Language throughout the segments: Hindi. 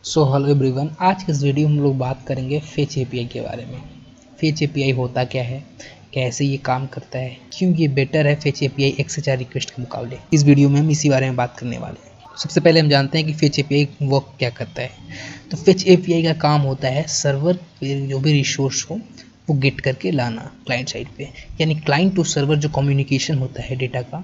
हेलो एवरीवन, आज के इस वीडियो में हम लोग बात करेंगे फेच एपीआई के बारे में। फेच एपीआई होता क्या है, कैसे ये काम करता है, क्यों ये बेटर है फेच एपीआई XHR रिक्वेस्ट के मुकाबले। इस वीडियो में हम इसी बारे में बात करने वाले हैं। सबसे पहले हम जानते हैं कि फेच एपीआई वर्क क्या करता है। तो फेच एपीआई का काम होता है सर्वर पे जो भी रिसोर्स हो वो गेट करके लाना क्लाइंट साइड पे, यानी क्लाइंट टू सर्वर जो कम्युनिकेशन होता है डेटा का,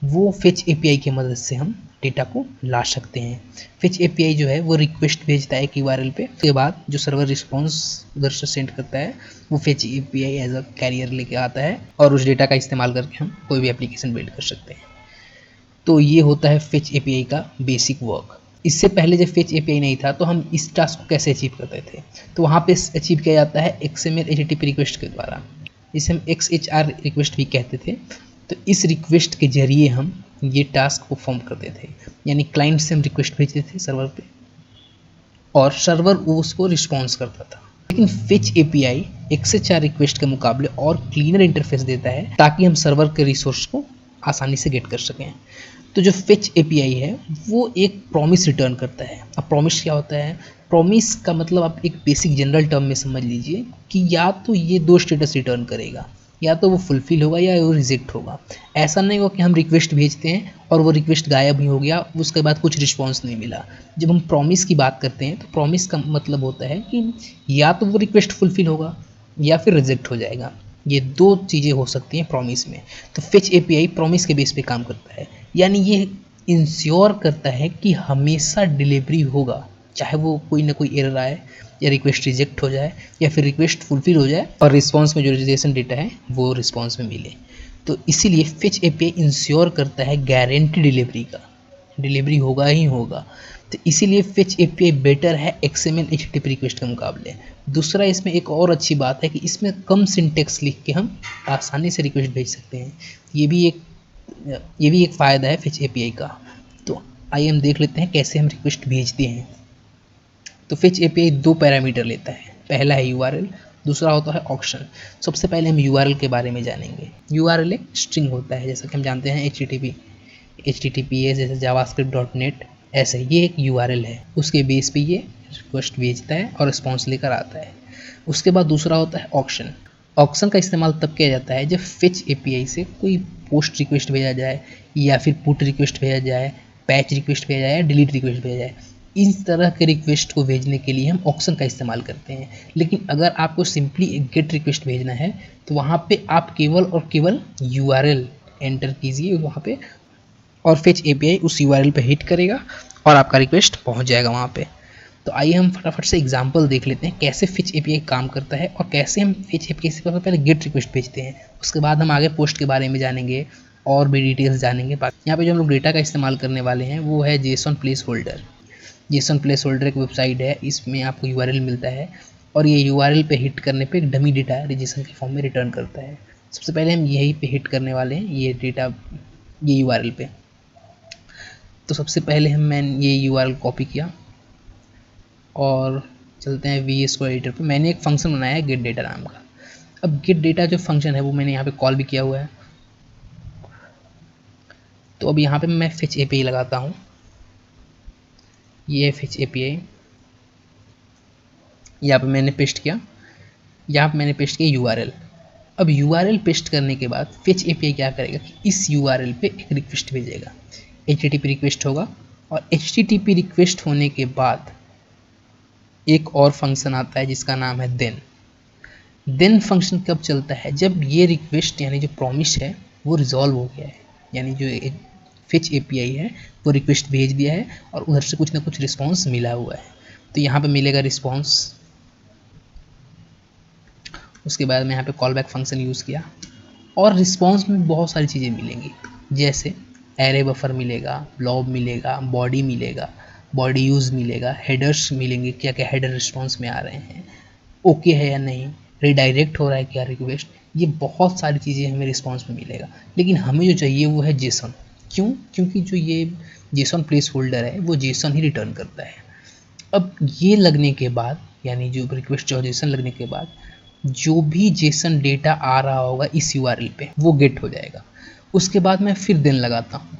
वो फेच एपीआई की मदद से हम डेटा को ला सकते हैं। फेच एपीआई जो है वो रिक्वेस्ट भेजता है एक यूआरएल पे, उसके बाद जो सर्वर रिस्पॉन्स उधर से सेंड करता है वो fetch API as a carrier लेके आता है और उस डेटा का इस्तेमाल करके हम कोई भी एप्लीकेशन बिल्ड कर सकते हैं। तो ये होता है फेच एपीआई का बेसिक वर्क। इससे पहले जब फेच एपीआई नहीं था तो हम इस टास्क को कैसे अचीव करते थे, तो वहाँ पे अचीव किया जाता है XML HTTP रिक्वेस्ट के द्वारा, जिसे हम XHR रिक्वेस्ट भी कहते थे। तो इस रिक्वेस्ट के जरिए हम ये टास्क परफॉर्म करते थे, यानी क्लाइंट से हम रिक्वेस्ट भेजते थे सर्वर पे और सर्वर उसको रिस्पॉन्स करता था। लेकिन फेच एपीआई XHR रिक्वेस्ट के मुकाबले और क्लीनर इंटरफेस देता है ताकि हम सर्वर के रिसोर्स को आसानी से गेट कर सकें। तो जो फेच एपीआई है वो एक प्रॉमिस रिटर्न करता है। अब प्रॉमिस क्या होता है? प्रॉमिस का मतलब आप एक बेसिक जनरल टर्म में समझ लीजिए कि या तो ये दो स्टेटस रिटर्न करेगा, या तो वो फुलफिल होगा या वो रिजेक्ट होगा। ऐसा नहीं होगा कि हम रिक्वेस्ट भेजते हैं और वो रिक्वेस्ट गायब ही हो गया, उसके बाद कुछ रिस्पॉन्स नहीं मिला। जब हम प्रॉमिस की बात करते हैं तो प्रॉमिस का मतलब होता है कि या तो वो रिक्वेस्ट फुलफिल होगा या फिर रिजेक्ट हो जाएगा। ये दो चीज़ें हो सकती हैं प्रॉमिस में। तो फेच एपीआई प्रॉमिस के बेस पे काम करता है, यानी ये इंश्योर करता है कि हमेशा डिलीवरी होगा, चाहे वो कोई ना कोई एरर आए या रिक्वेस्ट रिजेक्ट हो जाए या फिर रिक्वेस्ट फुलफिल हो जाए और रिस्पॉन्स में जो रिजर्वेशन डेटा है वो रिस्पॉन्स में मिले। तो इसीलिए फेच एपीआई इंश्योर करता है गारंटी डिलीवरी का, डिलीवरी होगा ही होगा। तो इसीलिए फेच एपीआई बेटर है XML HTTP रिक्वेस्ट के मुकाबले। दूसरा इसमें एक और अच्छी बात है कि इसमें कम सिंटेक्स लिख के हम आसानी से रिक्वेस्ट भेज सकते हैं। ये भी एक फ़ायदा है फेच एपीआई का। तो आइए हम देख लेते हैं कैसे हम रिक्वेस्ट भेजते हैं। तो फेच एपीआई दो पैरामीटर लेता है, पहला है यूआरएल, दूसरा होता है ऑक्शन। सबसे पहले हम यूआरएल के बारे में जानेंगे। यूआरएल एक स्ट्रिंग होता है, जैसा कि हम जानते हैं HTTPS जैसे जावास्क्रिप्ट.net, ऐसे ये एक यूआरएल है। उसके बेस पे ये रिक्वेस्ट भेजता है और रिस्पॉन्स लेकर आता है। उसके बाद दूसरा होता है ऑक्शन। ऑक्शन का इस्तेमाल तब किया जाता है जब फेच एपीआई से कोई पोस्ट रिक्वेस्ट भेजा जाए या फिर पुट रिक्वेस्ट भेजा जाए, पैच रिक्वेस्ट भेजा जाए, डिलीट रिक्वेस्ट भेजा जाए। इस तरह के रिक्वेस्ट को भेजने के लिए हम ऑक्शन का इस्तेमाल करते हैं। लेकिन अगर आपको सिंपली एक गेट रिक्वेस्ट भेजना है तो वहाँ पे आप केवल और केवल यूआरएल एंटर कीजिए वहाँ पे और फेच एपीआई उस यूआरएल पे हिट करेगा और आपका रिक्वेस्ट पहुँच जाएगा वहाँ पे। तो आइए हम फटाफट से एग्जांपल देख लेते हैं कैसे फेच एपीआई काम करता है और कैसे हम फेच एपीआई से पहले गेट रिक्वेस्ट भेजते हैं। उसके बाद हम आगे पोस्ट के बारे में जानेंगे और भी डिटेल्स जानेंगे। यहाँ पे जो हम लोग डेटा का इस्तेमाल करने वाले हैं वो है Jason place holder. Jason place holder एक वेबसाइट है, इसमें आपको यूआरएल मिलता है और ये यूआरएल पे हिट करने पे एक डमी डेटा जेसन के फॉर्म में रिटर्न करता है। सबसे पहले हम यही पे हिट करने वाले हैं, ये डेटा ये यूआरएल पे। तो सबसे पहले मैंने ये यूआरएल कॉपी किया और चलते हैं VS Code एडिटर पे। मैंने एक फंक्शन बनाया है गेट डेटा नाम का। अब गेट डेटा जो फंक्शन है वो मैंने यहाँ पे कॉल भी किया हुआ है। तो अब यहाँ पे मैं फेच एपीआई लगाता हूँ। ये है फेच एपीआई, यहाँ पे मैंने पेस्ट किया, यहाँ पे मैंने पेस्ट किया यूआरएल। अब यूआरएल पेस्ट करने के बाद फेच एपीआई क्या करेगा कि इस यूआरएल पे एक रिक्वेस्ट भेजेगा, HTTP रिक्वेस्ट होगा और HTTP रिक्वेस्ट होने के बाद एक और फंक्शन आता है जिसका नाम है देन फंक्शन कब चलता है? जब ये रिक्वेस्ट यानी जो प्रॉमिस है वो रिजॉल्व हो गया है, यानी जो फेच एपीआई है वो रिक्वेस्ट भेज दिया है और उधर से कुछ ना कुछ रिस्पॉन्स मिला हुआ है। तो यहाँ पे मिलेगा रिस्पॉन्स। उसके बाद मैं यहाँ पे कॉल बैक फंक्शन यूज़ किया और रिस्पॉन्स में बहुत सारी चीज़ें मिलेंगी, जैसे एरे बफर मिलेगा, ब्लॉब मिलेगा, बॉडी मिलेगा, बॉडी यूज़ मिलेगा, हेडर्स मिलेंगे, क्या क्या हेडर रिस्पॉन्स में आ रहे हैं, ओके है या नहीं, रिडायरेक्ट हो रहा है क्या रिक्वेस्ट, ये बहुत सारी चीज़ें हमें रिस्पॉन्स में मिलेगा। लेकिन हमें जो चाहिए वो है जेसन। क्यों? क्योंकि जो ये जेसन प्लेस होल्डर है वो जेसन ही रिटर्न करता है। अब ये लगने के बाद, यानी जो रिक्वेस्ट जो जेसन लगने के बाद जो भी जेसन डेटा आ रहा होगा इस यूआरएल पे वो गेट हो जाएगा। उसके बाद मैं फिर देन लगाता हूँ।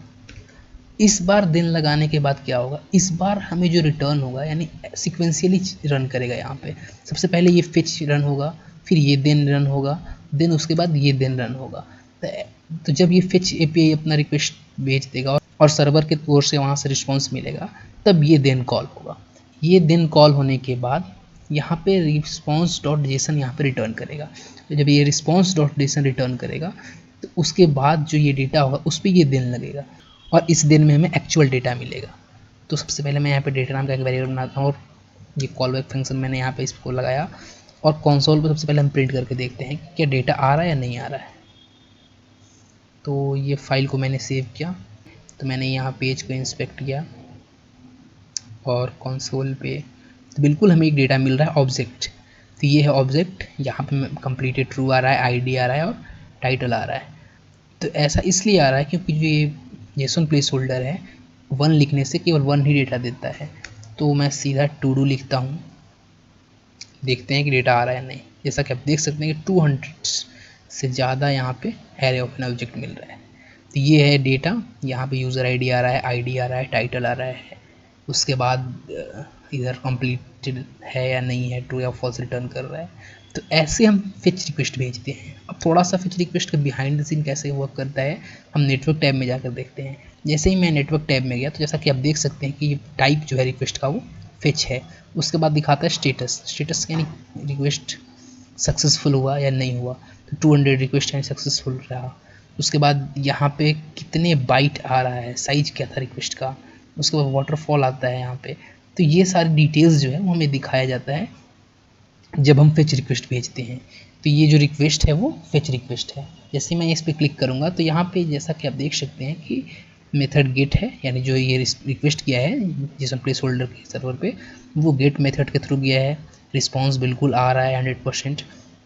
इस बार देन लगाने के बाद क्या होगा, इस बार हमें जो रिटर्न होगा यानी सिक्वेंशियली रन करेगा। यहाँ पे सबसे पहले ये फिच रन होगा, फिर ये देन रन होगा, देन उसके बाद ये देन रन होगा। तो जब ये फिच एपीआई अपना रिक्वेस्ट भेज देगा और सर्वर के ओर से वहाँ से रिस्पॉन्स मिलेगा, तब ये देन कॉल होगा। ये देन कॉल होने के बाद यहाँ पे रिस्पॉन्स डॉट जेसन यहाँ पे रिटर्न करेगा। तो जब ये रिस्पॉन्स डॉट जेसन रिटर्न करेगा तो उसके बाद जो ये डेटा होगा उस पर ये दिन लगेगा और इस दिन में हमें एक्चुअल डेटा मिलेगा। तो सबसे पहले मैं यहाँ पे डेटा नाम का एक वेरिएबल बनाता हूँ और ये कॉल बैक फंक्शन मैंने यहाँ पे इसको लगाया और कंसोल पर सबसे पहले हम प्रिंट करके देखते हैं कि क्या डेटा आ रहा है या नहीं आ रहा है। तो ये फाइल को मैंने सेव किया, तो मैंने यहाँ पेज को इंस्पेक्ट किया और कंसोल पे तो बिल्कुल हमें एक डेटा मिल रहा है ऑब्जेक्ट। तो ये है ऑब्जेक्ट, यहाँ पे कंप्लीटेड ट्रू आ रहा है, आईडी आ रहा है और टाइटल आ रहा है। तो ऐसा इसलिए आ रहा है क्योंकि जो ये जेसन प्लेस होल्डर है 1 लिखने से केवल 1 ही डेटा देता है। तो मैं सीधा टू डू लिखता हूँ, देखते हैं कि डेटा आ रहा है नहीं। जैसा कि आप देख सकते हैं कि 200 से ज़्यादा यहाँ पे एरे ऑफ एन ऑब्जेक्ट मिल रहा है। तो ये है डेटा, यहाँ पे यूज़र आईडी आ रहा है, आईडी आ रहा है, टाइटल आ रहा है, उसके बाद इधर कंप्लीटेड है या नहीं है, ट्रू या फॉल्स रिटर्न कर रहा है। तो ऐसे हम फिच रिक्वेस्ट भेजते हैं। अब थोड़ा सा फिच रिक्वेस्ट का बिहाइंड द सीन कैसे वर्क करता है हम नेटवर्क टैब में जाकर देखते हैं। जैसे ही मैं नेटवर्क टैब में गया तो जैसा कि आप देख सकते हैं कि टाइप जो है रिक्वेस्ट का वो फिच है। उसके बाद दिखाता है स्टेटस, स्टेटस यानी रिक्वेस्ट सक्सेसफुल हुआ या नहीं हुआ। तो 200 रिक्वेस्ट यानी सक्सेसफुल रहा। उसके बाद यहाँ पे कितने बाइट आ रहा है, साइज क्या था रिक्वेस्ट का, उसके बाद वाटरफॉल आता है यहाँ पे। तो ये सारी डिटेल्स जो है वो हमें दिखाया जाता है जब हम फेच रिक्वेस्ट भेजते हैं। तो ये जो रिक्वेस्ट है वो फेच रिक्वेस्ट है। जैसे मैं इस पर क्लिक करूँगा तो यहाँ पे जैसा कि आप देख सकते हैं कि मेथड गेट है, यानी जो ये रिक्वेस्ट किया है जेसन प्लेस होल्डर के सर्वर पे वो गेट मेथड के थ्रू गया है। रिस्पॉन्स बिल्कुल आ रहा है 100%।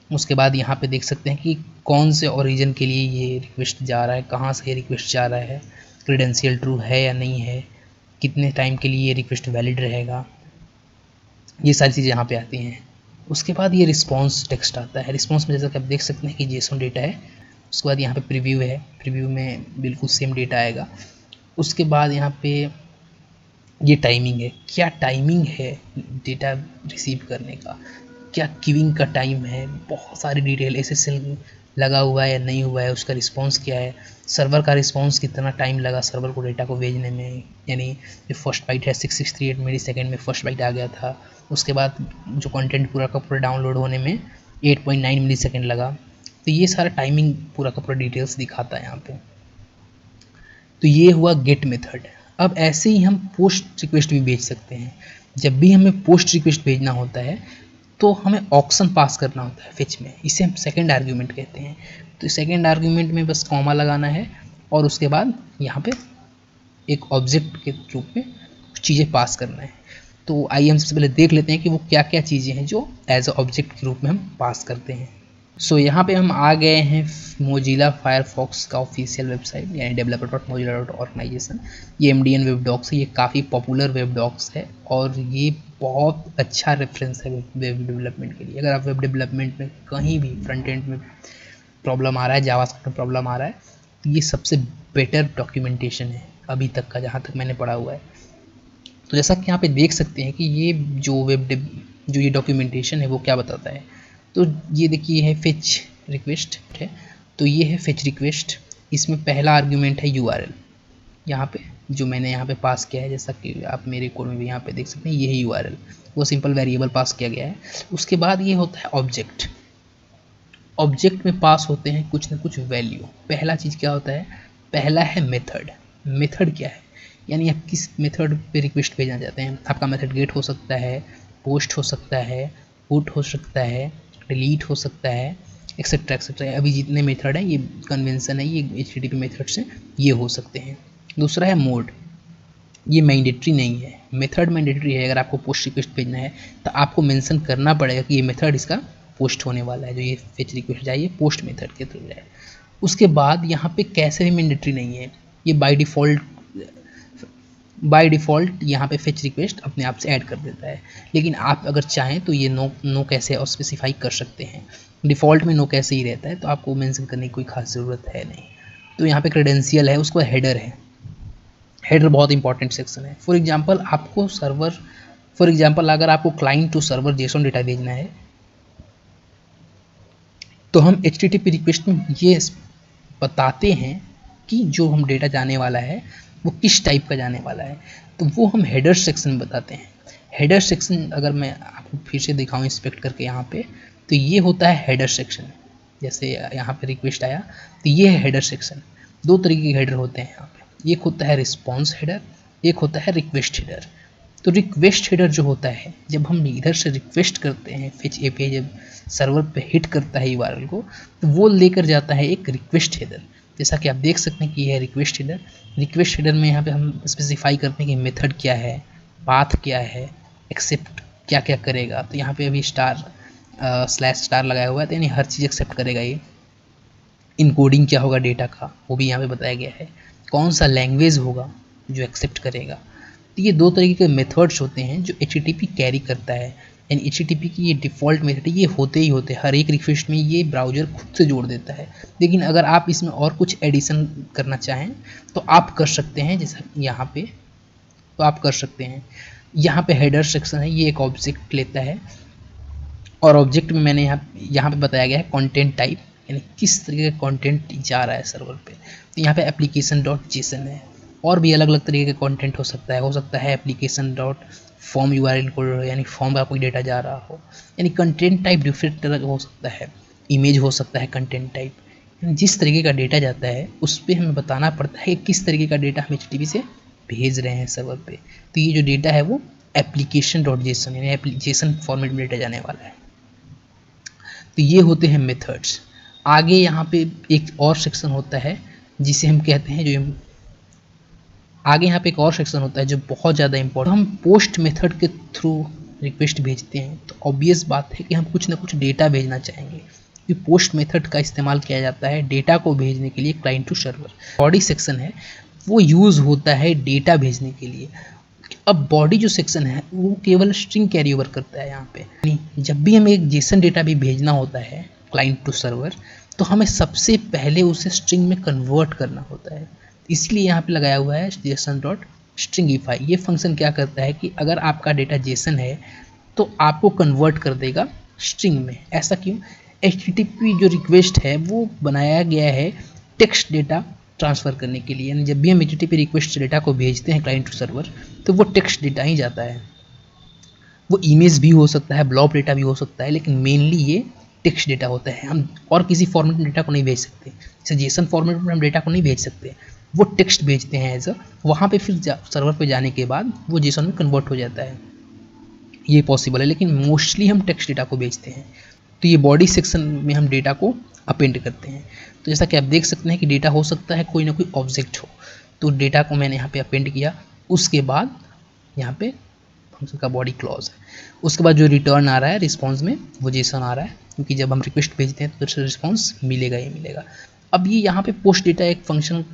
उसके बाद यहाँ पे देख सकते हैं कि कौन से ओरिजिन के लिए ये रिक्वेस्ट जा रहा है, कहाँ से ये रिक्वेस्ट जा रहा है, क्रेडेंशियल ट्रू है या नहीं है, कितने टाइम के लिए ये रिक्वेस्ट वैलिड रहेगा, ये सारी चीज़ें यहाँ पे आती हैं। उसके बाद ये रिस्पॉन्स टेक्स्ट आता है। रिस्पॉन्स में जैसा कि आप देख सकते हैं कि जेसन डेटा है। उसके बाद यहाँ पे प्रीव्यू है, प्रीव्यू में बिल्कुल सेम डेटा आएगा। उसके बाद यहाँ पे ये टाइमिंग है, क्या टाइमिंग है डेटा रिसीव करने का, क्या क्यूइंग का टाइम है, बहुत सारी डिटेल, एसएसएल लगा हुआ है या नहीं हुआ है, उसका रिस्पॉन्स क्या है, सर्वर का रिस्पॉन्स कितना टाइम लगा सर्वर को डेटा को भेजने में। यानी जो फर्स्ट बाइट है 6638 मिली सेकेंड में फर्स्ट बाइट आ गया था। उसके बाद जो कंटेंट पूरा का पूरा डाउनलोड होने में 8.9 मिली सेकेंड लगा। तो ये सारा टाइमिंग पूरा का पूरा डिटेल्स दिखाता है यहाँ पे। तो ये हुआ गेट मेथड। अब ऐसे ही हम पोस्ट रिक्वेस्ट भी भेज सकते हैं। जब भी हमें पोस्ट रिक्वेस्ट भेजना होता है तो हमें ऑप्शन पास करना होता है फिच में, इसे हम सेकंड आर्ग्यूमेंट कहते हैं। तो सेकंड आर्ग्यूमेंट में बस कॉमा लगाना है और उसके बाद यहाँ पे एक ऑब्जेक्ट के रूप में कुछ चीज़ें पास करना है। तो आइए हम सबसे पहले देख लेते हैं कि वो क्या क्या चीज़ें हैं जो एज अ ऑब्जेक्ट के रूप में हम पास करते हैं। सो यहाँ पे हम आ गए हैं मोजिला फायरफॉक्स का ऑफिशियल वेबसाइट यानी developer.mozilla.organization। ये MDN वेब डॉक्स है, ये काफ़ी पॉपुलर वेब डॉक्स है और ये बहुत अच्छा रेफरेंस है वेब डेवलपमेंट के लिए। अगर आप वेब डेवलपमेंट में कहीं भी फ्रंट एंड में प्रॉब्लम आ रहा है, जावास्क्रिप्ट में प्रॉब्लम आ रहा है, तो ये सबसे बेटर डॉक्यूमेंटेशन है अभी तक का जहाँ तक मैंने पढ़ा हुआ है। तो जैसा कि यहाँ पे देख सकते हैं कि ये जो जो ये डॉक्यूमेंटेशन है वो क्या बताता है। तो ये देखिए है फेच रिक्वेस्ट है। तो ये है फेच रिक्वेस्ट, इसमें पहला आर्ग्यूमेंट है URL यहाँ पे जो मैंने यहाँ पे पास किया है। जैसा कि आप मेरे कोड में भी यहाँ पे देख सकते हैं, ये है URL, वो सिंपल वेरिएबल पास किया गया है। उसके बाद ये होता है ऑब्जेक्ट। ऑब्जेक्ट में पास होते हैं कुछ ना कुछ वैल्यू। पहला चीज़ क्या होता है, पहला है मेथड। मेथड क्या है, यानी आप किस मेथड पे रिक्वेस्ट भेजना चाहते हैं। आपका मेथड गेट हो सकता है, पोस्ट हो सकता है, पुट हो सकता है, डिलीट हो सकता है, एक्सेट्रा एक्सेट्रा। अभी जितने मेथड हैं ये कन्वेंशन है, ये HTTP मेथड्स हैं, ये हो सकते हैं। दूसरा है मोड, ये मैंडेटरी नहीं है। मेथड मैंडेटरी है, अगर आपको पोस्ट रिक्वेस्ट भेजना है तो आपको मेंशन करना पड़ेगा कि ये मेथड इसका पोस्ट होने वाला है, जो ये फेच रिक्वेस्ट जाए ये पोस्ट मेथड के थ्रू जाए। उसके बाद यहाँ पे कैसे भी मैंडेटरी नहीं है, ये बाय डिफ़ॉल्ट यहाँ पे फेच रिक्वेस्ट अपने आप से ऐड कर देता है। लेकिन आप अगर चाहें तो ये नो कैसे और स्पेसिफाई कर सकते हैं। डिफ़ॉल्ट में नो कैसे ही रहता है, तो आपको मेंशन करने की कोई खास ज़रूरत है नहीं। तो यहाँ पे क्रेडेंशियल है, उसको हेडर है। हेडर बहुत इंपॉर्टेंट सेक्शन है। फॉर एग्जाम्पल अगर आपको client to server JSON data भेजना है तो हम HTTP रिक्वेस्ट में ये बताते हैं कि जो हम डेटा जाने वाला है वो किस टाइप का जाने वाला है, तो वो हम हेडर सेक्शन में बताते हैं। हेडर सेक्शन अगर मैं आपको फिर से दिखाऊं इंस्पेक्ट करके यहाँ पे, तो ये होता है हेडर सेक्शन। जैसे यहाँ पे रिक्वेस्ट आया तो ये है हेडर सेक्शन। दो तरीके के हेडर होते हैं यहाँ पे, एक होता है रिस्पॉन्स हेडर, एक होता है रिक्वेस्ट हेडर। तो रिक्वेस्ट हेडर जो होता है, जब हम इधर से रिक्वेस्ट करते हैं, फेच एपीआई जब सर्वर पे हिट करता है यूआरएल को, तो वो लेकर जाता है एक रिक्वेस्ट हेडर। जैसा कि आप देख सकते हैं कि यह रिक्वेस्ट हेडर। रिक्वेस्ट हेडर में यहाँ पे हम स्पेसिफाई करते हैं कि मेथड क्या है, पाथ क्या है, एक्सेप्ट क्या क्या करेगा। तो यहाँ पे अभी /* लगाया हुआ है, तो यानी हर चीज़ एक्सेप्ट करेगा ये। इनकोडिंग क्या होगा डेटा का, वो भी यहाँ पे बताया गया है। कौन सा लैंग्वेज होगा जो एक्सेप्ट करेगा। तो ये दो तरीके के मेथड्स होते हैं जो HTTP कैरी करता है। यानी HTTP की ये डिफ़ॉल्ट मेथड ये होते ही होते हैं, हर एक रिक्वेस्ट में ये ब्राउज़र खुद से जोड़ देता है। लेकिन अगर आप इसमें और कुछ एडिशन करना चाहें तो आप कर सकते हैं, जैसा यहाँ पे तो आप कर सकते हैं। यहाँ पे हेडर सेक्शन है, ये एक ऑब्जेक्ट लेता है और ऑब्जेक्ट में मैंने यहाँ पे बताया गया है कंटेंट टाइप, यानी किस तरीके का कंटेंट जा रहा है सर्वर पे। तो यहाँ पे application.json है, और भी अलग अलग तरीके का कंटेंट हो सकता है application.form URL कोड, यानी फॉर्म का कोई डेटा जा रहा हो। यानी कंटेंट टाइप डिफरेंट तरह का हो सकता है, इमेज हो सकता है कंटेंट टाइप। जिस तरीके का डेटा जाता है उस पर हमें बताना पड़ता है कि किस तरीके का डेटा हम HTTP से भेज रहे हैं सर्वर पे। तो ये जो डेटा है वो application.json यानी एप्लीकेशन फॉर्मेट में डेटा जाने वाला है। तो ये होते हैं मेथड्स। आगे यहाँ पे एक और सेक्शन होता है जिसे हम कहते हैं जो बहुत ज़्यादा इंपॉर्टेंट। हम पोस्ट मेथड के थ्रू रिक्वेस्ट भेजते हैं तो ऑब्वियस बात है कि हम कुछ ना कुछ डेटा भेजना चाहेंगे, कि पोस्ट मेथड का इस्तेमाल किया जाता है डेटा को भेजने के लिए client to server. Body section है वो यूज़ होता है डेटा भेजने के लिए। अब बॉडी जो सेक्शन है वो केवल स्ट्रिंग कैरी ओवर करता है यहाँ पे। जब भी हमें एक जेसन डेटा भी भेजना होता है क्लाइंट टू सर्वर, तो हमें सबसे पहले उसे स्ट्रिंग में कन्वर्ट करना होता है। इसलिए यहाँ पे लगाया हुआ है JSON.stringify। ये फंक्शन क्या करता है कि अगर आपका डेटा जेसन है तो आपको कन्वर्ट कर देगा स्ट्रिंग में। ऐसा क्यों? HTTP जो रिक्वेस्ट है वो बनाया गया है टेक्स्ट डेटा ट्रांसफ़र करने के लिए। यानी जब भी हम HTTP रिक्वेस्ट डेटा को भेजते हैं क्लाइंट टू सर्वर, तो वो टेक्स्ट डेटा ही जाता है। वो इमेज भी हो सकता है, ब्लॉब डेटा भी हो सकता है, लेकिन मेनली ये टेक्स्ट डेटा होता है। हम और किसी फॉर्मेट में डेटा को नहीं भेज सकते, जैसे जेसन फॉर्मेट में हम डेटा को नहीं भेज सकते, वो टेक्स्ट भेजते हैं एज अ। वहाँ पे फिर सर्वर पे जाने के बाद वो जेसन में कन्वर्ट हो जाता है, ये पॉसिबल है, लेकिन मोस्टली हम टेक्स्ट डेटा को भेजते हैं। तो ये बॉडी सेक्शन में हम डेटा को अपेंड करते हैं। तो जैसा कि आप देख सकते हैं कि डेटा हो सकता है कोई ना कोई ऑब्जेक्ट हो, तो डेटा को मैंने यहाँ पे अपेंड किया। उसके बाद यहाँ पे फंक्शन का बॉडी क्लॉज है। उसके बाद जो रिटर्न आ रहा है रिस्पॉन्स में वो जेसन आ रहा है, क्योंकि जब हम रिक्वेस्ट भेजते हैं तो रिस्पॉन्स मिलेगा ही मिलेगा। अब ये यहाँ पे पोस्ट डेटा एक फंक्शन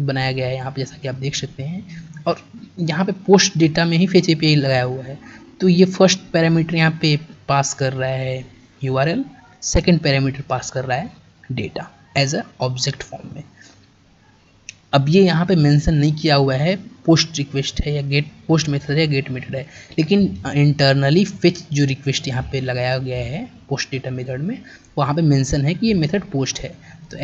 बनाया गया है यहाँ पे, जैसा कि आप देख सकते हैं। और यहाँ पे पोस्ट डेटा में ही फेच एपीआई लगाया हुआ है। तो ये फर्स्ट पैरामीटर यहाँ पे पास कर रहा है URL, सेकेंड पैरामीटर पास कर रहा है data as a object form में। अब ये यहाँ पे मेंशन नहीं किया हुआ है पोस्ट रिक्वेस्ट है या गेट पोस्ट मेथड है या गेट मेथड है, लेकिन इंटरनली फेच जो रिक्वेस्ट यहाँ पे लगाया गया है पोस्ट डेटा मेथड में, वहाँ पे मेंशन है कि ये मेथड पोस्ट है। तो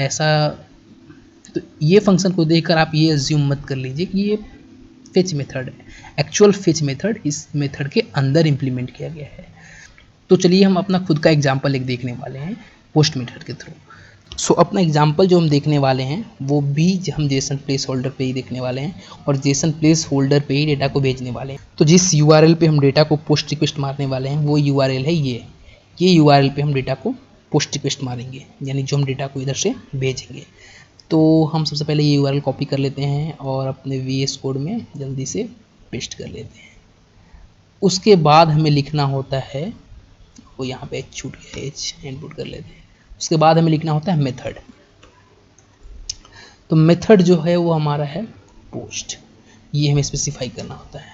ये फंक्शन को देखकर आप ये अज्यूम मत कर लीजिए कि ये फेच मेथड है। एक्चुअल फेच मेथड इस मेथड के अंदर इम्प्लीमेंट किया गया है। तो चलिए हम अपना खुद का एग्जाम्पल एक देखने वाले हैं पोस्ट मेथड के थ्रू। सो अपना एग्जाम्पल जो हम देखने वाले हैं वो भी हम जेसन प्लेस होल्डर पे ही देखने वाले हैं, और जेसन प्लेस होल्डर पे ही डेटा को भेजने वाले हैं। तो जिस URL पे हम डेटा को पोस्ट रिक्वेस्ट मारने वाले हैं वो URL है ये URL पे हम डेटा को पोस्ट रिक्वेस्ट मारेंगे, यानी जो हम डेटा को इधर से भेजेंगे। तो हम सबसे पहले ये URL कॉपी कर लेते हैं और अपने VS कोड में जल्दी से पेस्ट कर लेते हैं। उसके बाद हमें लिखना होता है, वो यहाँ पे छूट गया, इनपुट कर लेते हैं। उसके बाद हमें लिखना होता है मेथड। तो मेथड जो है वो हमारा है पोस्ट, ये हमें स्पेसिफाई करना होता है।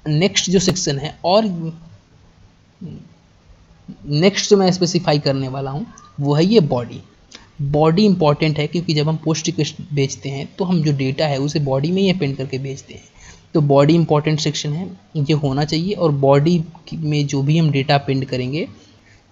नेक्स्ट जो सेक्शन है और नेक्स्ट जो मैं स्पेसिफाई करने वाला हूँ वो है ये बॉडी। बॉडी इंपॉर्टेंट है क्योंकि जब हम पोस्ट रिक्वेस्ट भेजते हैं तो हम जो डेटा है उसे बॉडी में ही अपेंड करके भेजते हैं। तो बॉडी इंपॉर्टेंट सेक्शन है, ये होना चाहिए। और बॉडी में जो भी हम डेटा अपेंड करेंगे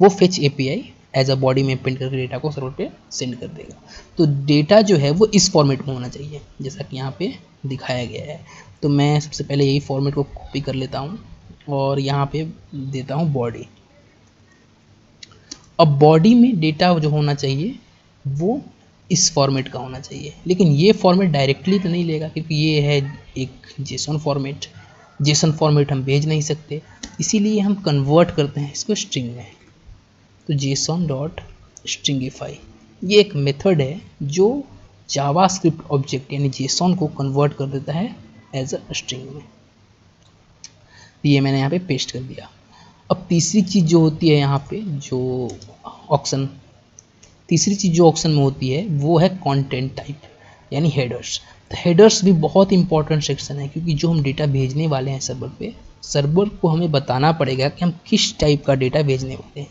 वो fetch API as a body में अपेंड करके डेटा को सर्वर पे सेंड कर देगा। तो डेटा जो है वो इस फॉर्मेट में होना चाहिए जैसा कि यहाँ पे दिखाया गया है। तो मैं सबसे पहले यही फॉर्मेट को कॉपी कर लेता हूँ और यहाँ पे देता हूँ बॉडी। अब बॉडी में डेटा जो होना चाहिए वो इस फॉर्मेट का होना चाहिए, लेकिन ये फॉर्मेट डायरेक्टली तो नहीं लेगा क्योंकि ये है एक जेसन फॉर्मेट। जेसन फॉर्मेट हम भेज नहीं सकते, इसीलिए हम कन्वर्ट करते हैं इसको स्ट्रिंग में। तो जेसन डॉट स्ट्रिंगिफाई ये एक मेथड है जो जावास्क्रिप्ट ऑब्जेक्ट यानी जेसन को कन्वर्ट कर देता है एज अ स्ट्रिंग में। ये मैंने यहाँ पे पेस्ट कर दिया। अब तीसरी चीज़ जो होती है यहाँ पे जो ऑक्शन, तीसरी चीज़ जो ऑक्शन में होती है वो है कंटेंट टाइप यानी हेडर्स। तो हेडर्स भी बहुत इंपॉर्टेंट सेक्शन है क्योंकि जो हम डेटा भेजने वाले हैं सर्वर पे, सर्वर को हमें बताना पड़ेगा कि हम किस टाइप का डेटा भेजने वाले हैं।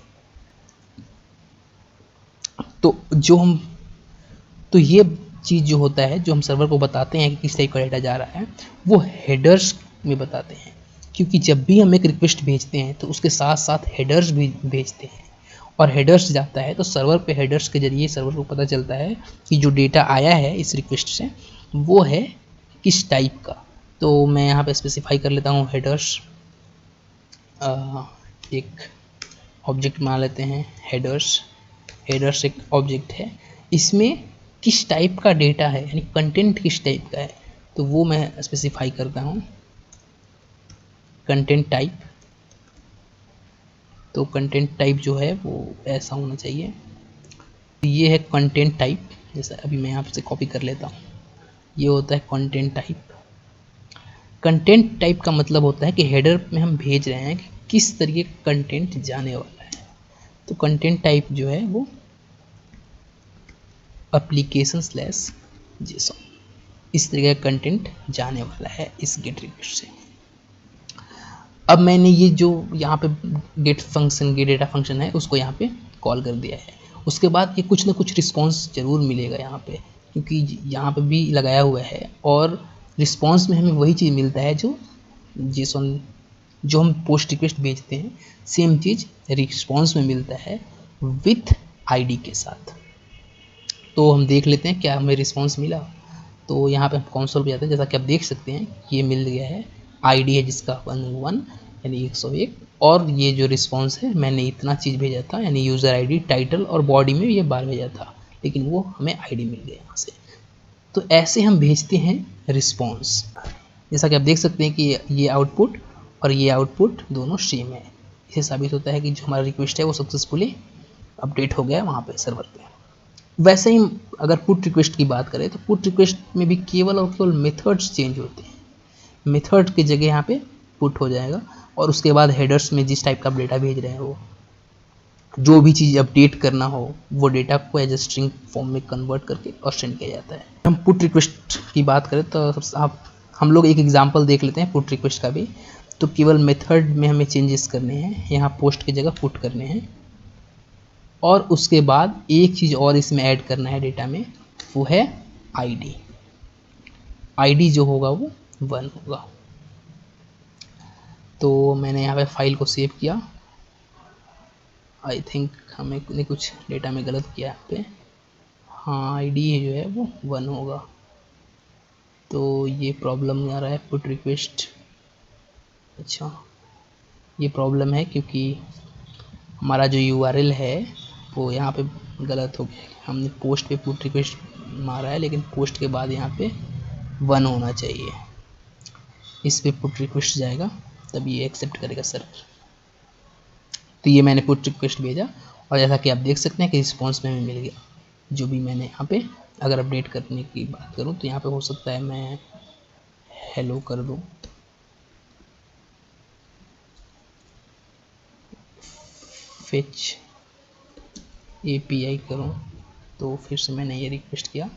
तो ये चीज़ जो होता है जो हम सर्वर को बताते हैं कि किस टाइप का डेटा जा रहा है वो हेडर्स में बताते हैं। क्योंकि जब भी हम एक रिक्वेस्ट भेजते हैं तो उसके साथ साथ हेडर्स भी भेजते हैं और हेडर्स जाता है तो सर्वर पे हेडर्स के जरिए सर्वर को पता चलता है कि जो डेटा आया है इस रिक्वेस्ट से वो है किस टाइप का। तो मैं यहाँ पे स्पेसिफाई कर लेता हूँ हेडर्स। एक ऑब्जेक्ट बना लेते हैं हेडर्स। हेडर्स एक ऑब्जेक्ट है, इसमें किस टाइप का डेटा है यानी कंटेंट किस टाइप का है तो वो मैं स्पेसिफाई करता हूँ कंटेंट टाइप। तो कंटेंट टाइप जो है वो ऐसा होना चाहिए। ये है कंटेंट टाइप, जैसा अभी मैं यहाँ से कॉपी कर लेता हूँ। ये होता है कंटेंट टाइप। कंटेंट टाइप का मतलब होता है कि हेडर में हम भेज रहे हैं कि किस तरीके का कंटेंट जाने वाला है। तो कंटेंट टाइप जो है वो application/json इस तरीके का कंटेंट जाने वाला है इस गेट रिक्वेस्ट से। अब मैंने ये जो यहाँ पे get function get data function है उसको यहाँ पे कॉल कर दिया है। उसके बाद ये कुछ ना कुछ रिस्पॉन्स जरूर मिलेगा यहाँ पे क्योंकि यहाँ पे भी लगाया हुआ है और रिस्पॉन्स में हमें वही चीज़ मिलता है जो जेसन जो हम पोस्ट रिक्वेस्ट भेजते हैं सेम चीज़ रिस्पॉन्स में मिलता है विथ आईडी के साथ। तो हम देख लेते हैं क्या हमें रिस्पॉन्स मिला। तो यहाँ पे हम कंसोल पे जाते हैं, जैसा कि आप देख सकते हैं ये मिल गया है। आईडी है जिसका 11 यानी 101 और ये जो रिस्पॉन्स है मैंने इतना चीज़ भेजा था यानी यूज़र आईडी टाइटल और बॉडी में ये बार भेजा था लेकिन वो हमें आईडी मिल गया यहाँ से। तो ऐसे हम भेजते हैं रिस्पॉन्स। जैसा कि आप देख सकते हैं कि ये आउटपुट और ये आउटपुट दोनों सेम है। इससे साबित होता है कि जो हमारा रिक्वेस्ट है वो सक्सेसफुली अपडेट हो गया है वहाँ पे सर्वर पे। वैसे ही अगर पुट रिक्वेस्ट की बात करें तो पुट रिक्वेस्ट में भी केवल और केवल मेथड्स चेंज होते हैं। मेथड की जगह यहाँ पे पुट हो जाएगा और उसके बाद हेडर्स में जिस टाइप का आप डेटा भेज रहे हैं वो जो भी चीज़ अपडेट करना हो वो डेटा को एज ए स्ट्रिंग फॉर्म में कन्वर्ट करके और सेंड किया जाता है। हम पुट रिक्वेस्ट की बात करें तो हम लोग एक एग्जांपल देख लेते हैं पुट रिक्वेस्ट का भी। तो केवल मेथड में हमें चेंजेस करने हैं, यहाँ पोस्ट की जगह पुट करने हैं और उसके बाद एक चीज़ और इसमें ऐड करना है डेटा में, वो है आईडी। आईडी जो होगा वो 1 होगा। तो मैंने यहाँ पे फाइल को सेव किया। आई थिंक हमने कुछ डेटा में गलत किया यहाँ पे। हाँ आईडी जो है वो 1 होगा। तो ये प्रॉब्लम आ रहा है पुट रिक्वेस्ट। अच्छा ये प्रॉब्लम है क्योंकि हमारा जो यूआरएल है वो यहाँ पे गलत हो गया। हमने पोस्ट पे पुट रिक्वेस्ट मारा है लेकिन पोस्ट के बाद यहाँ पे 1 होना चाहिए। इस पे पुट रिक्वेस्ट जाएगा तब ये एक्सेप्ट करेगा सर्वर। तो ये मैंने पुट रिक्वेस्ट भेजा और जैसा कि आप देख सकते हैं कि रिस्पॉन्स में हमें मिल गया जो भी मैंने यहाँ पे अगर अपडेट करने की बात करूँ तो यहाँ पे हो सकता है मैं हेलो कर दूँ। फेच एपीआई करूँ तो फिर से मैंने ये रिक्वेस्ट किया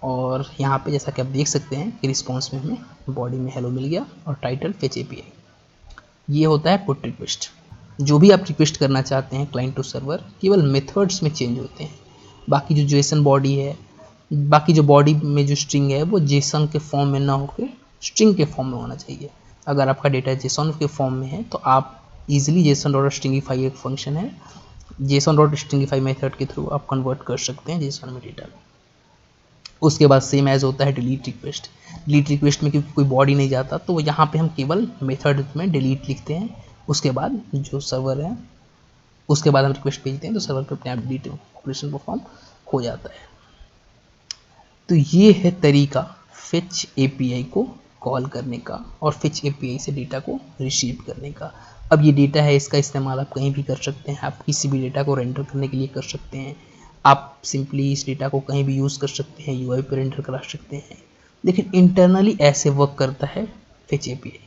और यहाँ पे जैसा कि आप देख सकते हैं कि रिस्पॉन्स में हमें बॉडी में हेलो मिल गया और टाइटल फेच एपीआई। ये होता है पुट रिक्वेस्ट। जो भी आप रिक्वेस्ट करना चाहते हैं क्लाइंट टू सर्वर केवल मेथड्स में चेंज होते हैं। बाकी जो जेसन बॉडी है, बाकी जो बॉडी में जो स्ट्रिंग है वो जेसन के फॉर्म में ना होकर स्ट्रिंग के फॉर्म में होना चाहिए। अगर आपका डेटा जेसन के फॉर्म में है तो आप इजीली जेसन डॉट स्ट्रिंगिफाई एक फंक्शन है, जेसन डॉट स्ट्रिंगिफाई मेथड के थ्रू आप कन्वर्ट कर सकते हैं जेसन में डेटा। उसके बाद सेम एज होता है डिलीट रिक्वेस्ट। डिलीट रिक्वेस्ट में क्योंकि कोई बॉडी नहीं जाता तो यहाँ पे हम केवल मेथड में डिलीट लिखते हैं, उसके बाद जो सर्वर है उसके बाद हम रिक्वेस्ट भेजते हैं तो सर्वर पे अपने आप डिलीट ऑपरेशन परफॉर्म हो जाता है। तो ये है तरीका फेच एपीआई को कॉल करने का और फेच एपीआई से डेटा को रिसीव करने का। अब ये डेटा है, इसका इस्तेमाल आप कहीं भी कर सकते हैं। आप किसी भी डेटा को रेंडर करने के लिए कर सकते हैं। आप सिंपली इस डेटा को कहीं भी यूज़ कर सकते हैं, यूआई पर रेंडर करा सकते हैं। लेकिन इंटरनली ऐसे वर्क करता है फेच एपीआई।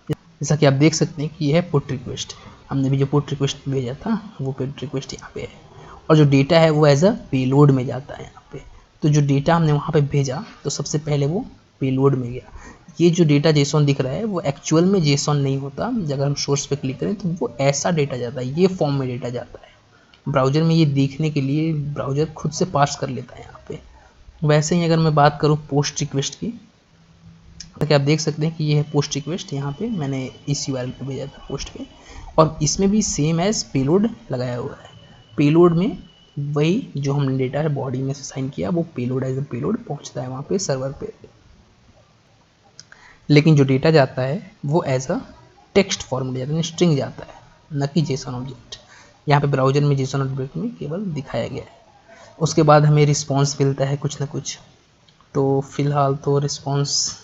जैसा कि आप देख सकते हैं कि यह है पुट रिक्वेस्ट। हमने भी जो पुट रिक्वेस्ट भेजा था वो पुट रिक्वेस्ट यहाँ पे है, और जो डेटा है वो एज अ पेलोड में जाता है यहाँ पे। तो जो डेटा हमने वहाँ पे भेजा तो सबसे पहले वो पेलोड में गया। ये जो डेटा जेसन दिख रहा है वो एक्चुअल में जेसन नहीं होता। अगर हम सोर्स पे क्लिक करें तो वो ऐसा डेटा जाता है, ये फॉर्म में डेटा जाता है। ब्राउज़र में ये देखने के लिए ब्राउज़र खुद से पास कर लेता है यहाँ पे। वैसे ही अगर मैं बात करूँ पोस्ट रिक्वेस्ट की, तो आप देख सकते हैं कि ये है पोस्ट रिक्वेस्ट। यहाँ पे मैंने इस यूआरएल पे भेजा था पोस्ट पे, और इसमें भी सेम एज पेलोड लगाया हुआ है। पेलोड में वही जो हमने डेटा है बॉडी में से साइन किया वो पेलोड एज ए पेलोड पहुँचता है वहाँ पे सर्वर पे। लेकिन जो डेटा जाता है वो एज अ टेक्स्ट फॉर्म में जाता है, स्ट्रिंग जाता है, न कि जेसन ऑब्जेक्ट। यहाँ पे ब्राउज़र में जेसन ऑब्जेक्ट में केवल दिखाया गया है। उसके बाद हमें रिस्पॉन्स मिलता है कुछ ना कुछ। तो फिलहाल तो रिस्पॉन्स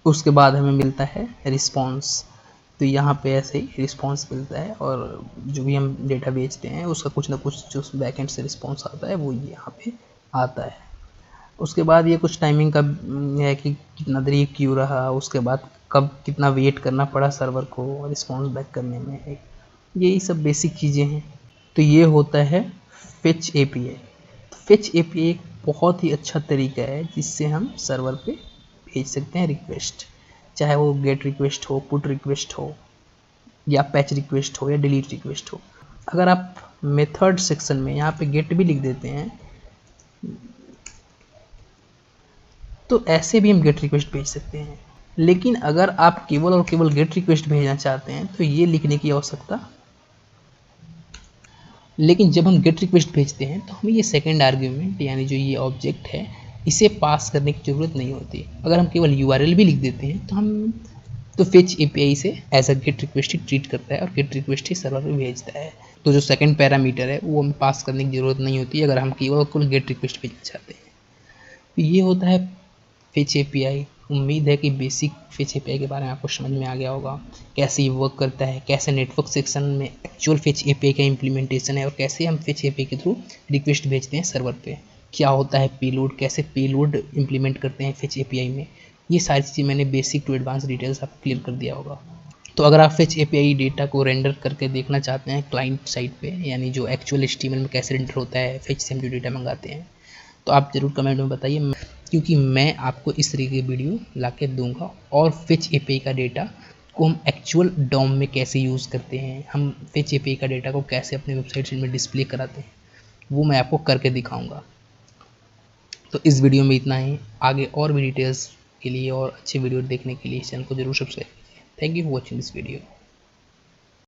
उसके बाद हमें मिलता है रिस्पॉन्स। तो यहाँ पे ऐसे ही रिस्पॉन्स मिलता है, और जो भी हम डेटा बेचते हैं उसका कुछ ना कुछ जो बैकएंड से रिस्पॉन्स आता है वो यहाँ पे आता है। उसके बाद ये कुछ टाइमिंग का है कि कितना देर ये क्यू रहा, उसके बाद कब कितना वेट करना पड़ा सर्वर को रिस्पॉन्स बैक करने में, यही सब बेसिक चीज़ें हैं। तो ये होता है फेच एपीआई। तो फेच एपीआई एक बहुत ही अच्छा तरीका है जिससे हम सर्वर पे भेज सकते हैं रिक्वेस्ट, चाहे वो गेट रिक्वेस्ट हो, पुट रिक्वेस्ट हो, या पैच रिक्वेस्ट हो, या डिलीट रिक्वेस्ट हो। अगर आप मेथड सेक्शन में यहाँ पे गेट भी लिख देते हैं तो ऐसे भी हम गेट रिक्वेस्ट भेज सकते हैं। लेकिन अगर आप केवल और केवल गेट रिक्वेस्ट भेजना चाहते हैं तो ये लिखने की आवश्यकता, लेकिन जब हम गेट रिक्वेस्ट भेजते हैं तो हमें ये सेकंड आर्ग्यूमेंट यानी जो ये ऑब्जेक्ट है इसे पास करने की ज़रूरत नहीं होती। अगर हम केवल यूआरएल भी लिख देते हैं तो हम फेच एपीआई से एज अ गेट रिक्वेस्ट ही ट्रीट करता है और गेट रिक्वेस्ट ही सर्वर पे भेजता है। तो जो सेकंड पैरामीटर है वो हमें पास करने की ज़रूरत नहीं होती अगर हम केवल गेट रिक्वेस्ट भेजना चाहते हैं। तो ये होता है फेच एपीआई। उम्मीद है कि बेसिक फेच एपीआई के बारे में आपको समझ में आ गया होगा, कैसे ये वर्क करता है, कैसे नेटवर्क सेक्शन में एक्चुअल फेच एपीआई का इम्प्लीमेंटेशन है, और कैसे हम फेच एपीआई के थ्रू रिक्वेस्ट भेजते हैं सर्वर पे, क्या होता है पेलोड, कैसे पेलोड इम्प्लीमेंट करते हैं फेच एपीआई में। ये सारी चीज़ें मैंने बेसिक टू एडवांस डिटेल्स आपको क्लियर कर दिया होगा। तो अगर आप फेच एपीआई डेटा को रेंडर करके देखना चाहते हैं क्लाइंट साइड पे, यानी जो एक्चुअल एचटीएमएल में कैसे रेंडर होता है फेच से हम जो डेटा मंगाते हैं, तो आप ज़रूर कमेंट में बताइए, क्योंकि मैं आपको इस तरीके की वीडियो ला के दूँगा। और फेच एपीआई का डेटा को हम एक्चुअल डॉम में कैसे यूज़ करते हैं, हम फेच एपीआई का डेटा को कैसे अपने वेबसाइट में डिस्प्ले कराते हैं, वो मैं आपको करके दिखाऊंगा। तो इस वीडियो में इतना ही। आगे और भी डिटेल्स के लिए और अच्छी वीडियो देखने के लिए चैनल को जरूर सब्सक्राइब कीजिए। Thank you for watching this video.